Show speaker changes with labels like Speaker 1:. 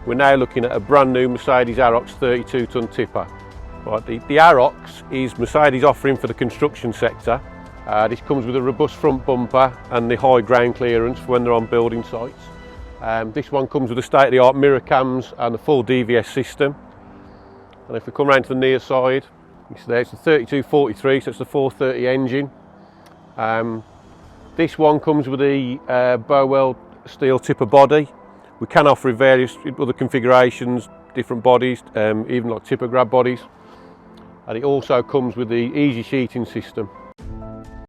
Speaker 1: we're now looking at a brand new Mercedes Arocs 32-tonne tipper. Right, the Arocs is Mercedes' offering for the construction sector. This comes with a robust front bumper and the high ground clearance for when they're on building sites. This one comes with the state-of-the-art mirror cams and the full DVS system. And if we come round to the near side, it's a 3243, so it's the 430 engine. This one comes with the Boweld steel tipper body. We can offer various other configurations, different bodies, even like tipper grab bodies. And it also comes with the easy sheeting system.